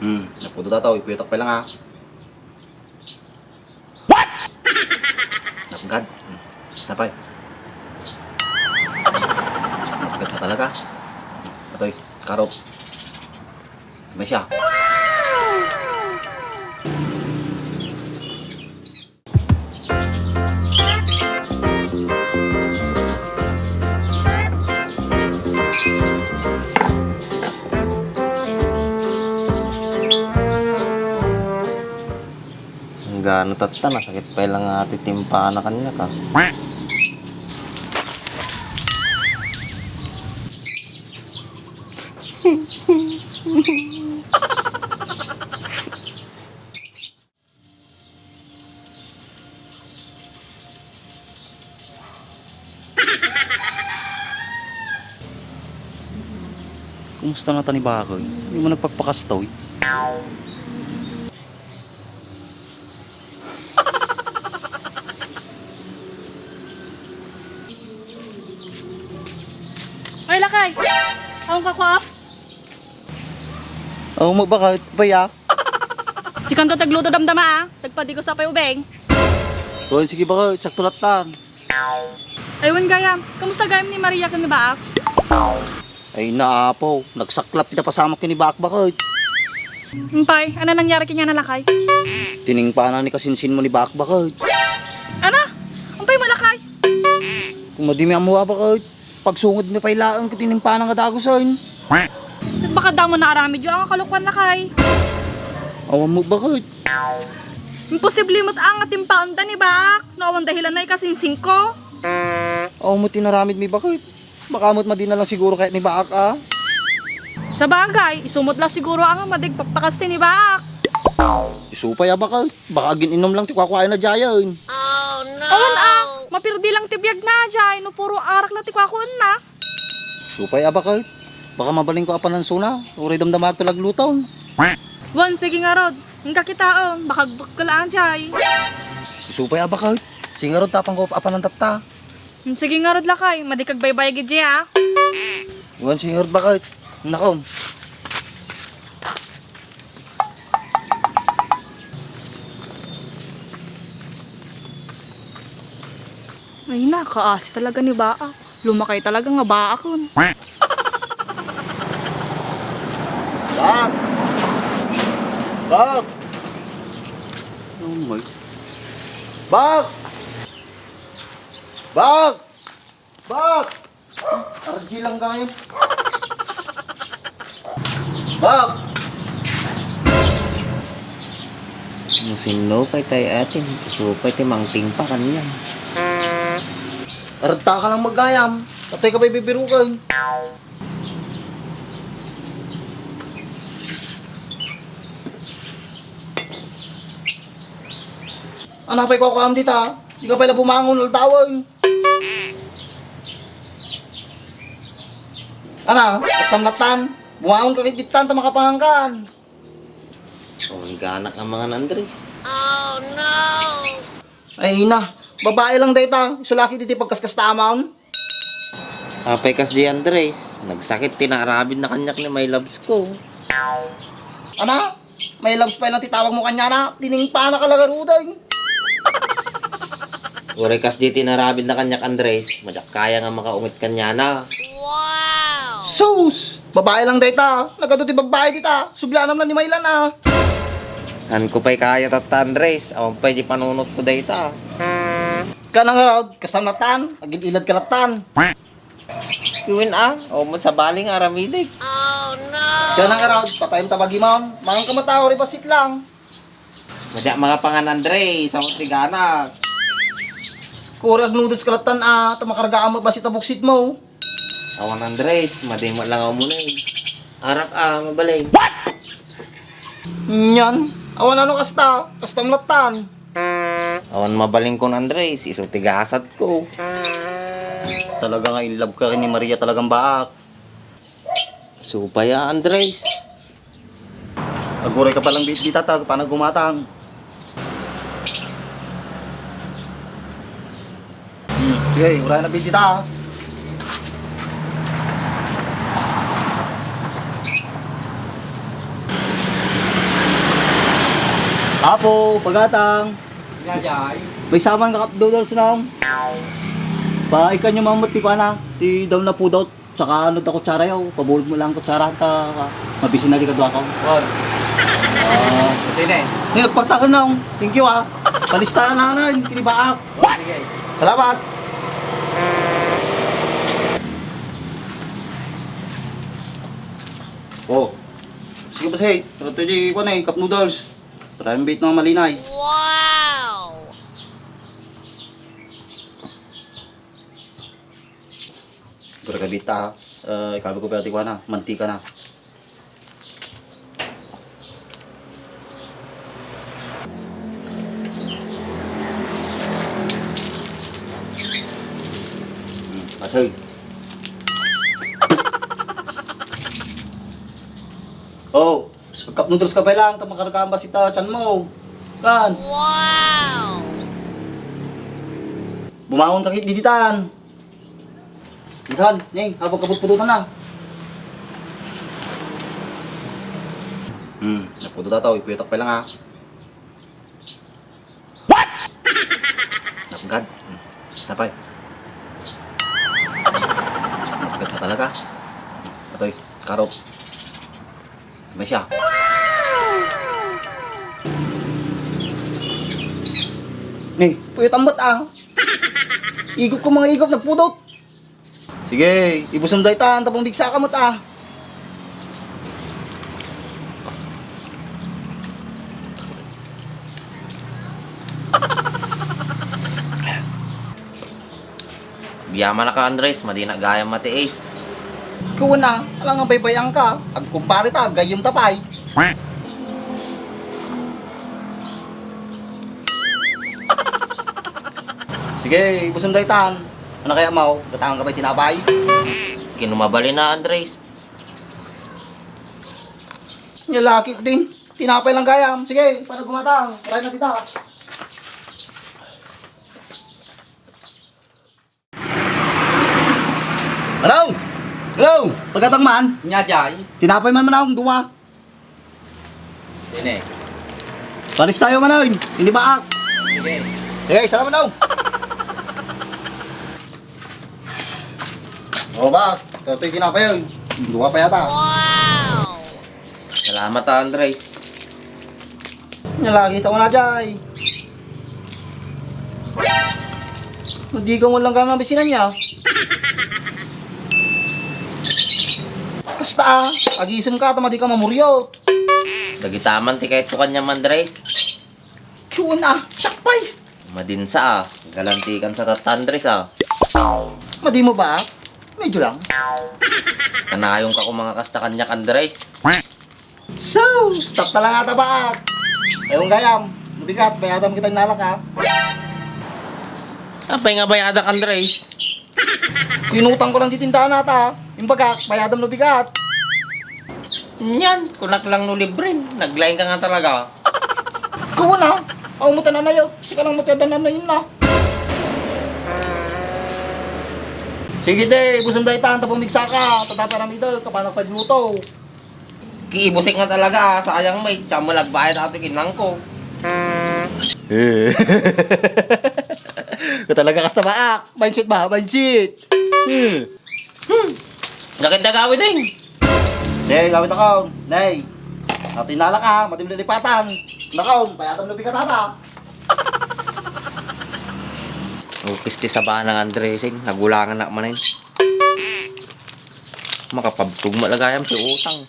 Naputo tataw, ipuyotak pa lang ha. Napagad. Sapay. Napagad na talaga. Atoy, karot. May siya. Gano tata, nasakit pa lang ati timpa na kanina ka. Kumusta na tani ba ako? Hindi mo nagpagpakastaw eh. Ay, lakay! Ang kakwap! Oh, mo ba ya? Si kanto tagluto damdama ah. Tagpadi ko sa pay ubeng. Oh, sige ba sakto latan. Aywan gayam. Kamusta gayam ni Maria kami ba? Ay naapo, nagsaklap kita pasama kini Bakbakot. Umpay, ano nangyari kanya na lakay? Tiningpa na ni kasinsin mo ni Bakbakot. Ano? Umpay malakay? Kung madimi ang muha bakot, pagsungod mi pailaan ko tiningpa na nga dagusan. Baka daw mo nakaramid yung ang kalukwan lakay. Awan mo bakot. Imposible mo't ang ating paunta ni Bak. Naawang dahilan na ikasinsing ko. Awan mo tinaramid mi bakot. Baka mo't madina lang siguro kahit ni Baak ah. Sa bagay, isumot lang siguro ang madig pagpakaste ni Bak. Isupay ah bakot. Baka gininom lang ti kwakwain na jayan. Awan ah, mapirdi lang tibiyag na jay. No puro arak na tikwakuan na. Supay ah bakot. Baka mabaling ko apan ng suna. Uri damdamag talag lutaw. Wan, sige nga rod. Ang kakitaon, baka bakalaan jay. Supay ah bakot. Singarod tapang ko apan ng tapta. Sige nga rod lakay, madikag baybay gidya ah. Iwan singarod bakot. Nakom. Ay na, kaasi talaga ni Baa. Lumakay talaga nga Baa kon. Bak! Bak! Oh my... Bak! Bak! Bak! RG lang kayo. Bak! Musino pa tayo atin. Supay tayo mangting pa kanyan. Aragta ka lang magayam. Patay ka pa ibibirukan. Anak pa ikaw dito ha. Di ka pala bumangon ng tawag. Ana, kasam natan. Bumangon ka rin dito ta makapangangkan. Oh, ganak ng mga nandres. Oh no! Ay na, babae lang data. Isulaki dito pagkaskas tamon. Apay kas di Andres. Nagsakit tinarabid na kanyak ni my loves ko. Ana, may loves pa lang titawag mo kanya na. Tiningpa na kalagaruday. Ure kas di tinarabid na kanyak Andres. Madyak kaya nga makaungit kanya na. Wow! Sus! Babae lang data. Nagado ti babae dita. Sublanam lang ni Maylan ah. An ko pa'y kaya tata Andres. Awan pa'y di panunot ko data. Kanang araw, kasamnatan. Agil-ilad kalatan. Iwin ah. O mo sa baling aramidig. Oh no! Kanang araw, patayin tabagi mo. Mangang kamatao rin pasit lang. Madyak mga pangan Andres. Sa mutrigana. Kurag nudos kalatan ah. Tamakargaan mo basit tabuksit mo. Awan Andres. Madimo lang ako muna eh. Arak ah, mabalay. What? Yan. Awan ano kasta? Kastam latan. Awan mabaling ko Andres. Iso tigasat ko. Talaga nga in love ka ni Maria talagang baak. Supay ah Andres. Aguray ka palang bitbita tag paano gumatang. Sige, uray na bitbita ah. Apo, pagatang. Yajay. May saman ka cup noodles na. Pa, ikan yung mamut ti ko na. Ti daw na po daw. Tsaka ano da kutsara yaw. Paborod mo lang kutsara. Ta, mabisi na di ka doon ako. Wag. Buti na eh. Nagparta ka na. Thank you ah. Palistahan na na. Kinibaak. Sige. Salamat. Oh. Sige ba say? Ito di ko na cup noodles. Maraming bait ng malinay. Guragabita, ikabi ko pati ko na, mantika na. Asay. Oh, cup noodles ka pa lang, tapos makargaan ba si chan mo? Kan? Wow! Bumahon ka kit diditan. Ikan, nih, habang kabut-pututan na. Naputo tataw, ipuyatak pa lang ha. What? Napagad. Sapay. Napagad na talaga. Atoy, karot. May siya. Nih, puyat ambat ah. Igop ko mga igop, nagpudot. Sige, ibusam daytan, tapong bigsa ka mo ta. Biyama na ka Andres, madi na gaya matiis. Ikaw na, alang nga baybayang ka. Ag kumpare ta, gayong tapay. Sige, ibusam daytan. Ano kaya mau? Datangan ka ba'y tinapay? Kinumabali na Andres. Nilaki ko din. Tinapay lang gayam. Sige, para gumatang. Try na kita. Hello! Hello! Pagkatang man, Yajay. tinapay man akong duwa. Sine. Palis tayo man hindi ba ak? Sige. Sige, salamat daw. O ba? Ito yung tinapay yun. Duwa pa yata. Salamat Andres. Nalagi kita ko na dyan. Hindi ka mo lang kami mabisinan niya. Basta, agising ka, tama di ka mamuryo. Dagitaman ti kahit tukan niya Andres. Kiyun na, sakpay. Madinsa ah. Galantikan sa Andres ah. Madi mo ba? Medyo lang. Kanayong ka kung mga kasta kanyak Andres. So, stop na lang ata ba? Ewan gayam, mabigat, bayadam kitang nalak ha. Apay nga bayadak Andres. Kinutang ko lang di tindahan nata. Yung bagak, bayadam no bigat. Yan, kunak lang no libre. Naglain ka nga talaga. Kuha na, ako mo tanan na yun. Kasi ka lang mo tanan na yun na. Sige de, busam dahi tahan tapong migsa ka. Tataparam ito, kapanak pa luto. Kiibusik nga talaga ah. Sayang may tsama nagbayad ato kinang ko. Talaga kasta baak. Mindset ba? Mindset. Gaganda gawin din. Sige, gawin ako. Nay, natinala ka, matim lilipatan. Nakaw, bayadam lupi ka tata. Upis ti sabahan ng Andresin. Nagulangan na manin. Makapabtug malagayam si utang.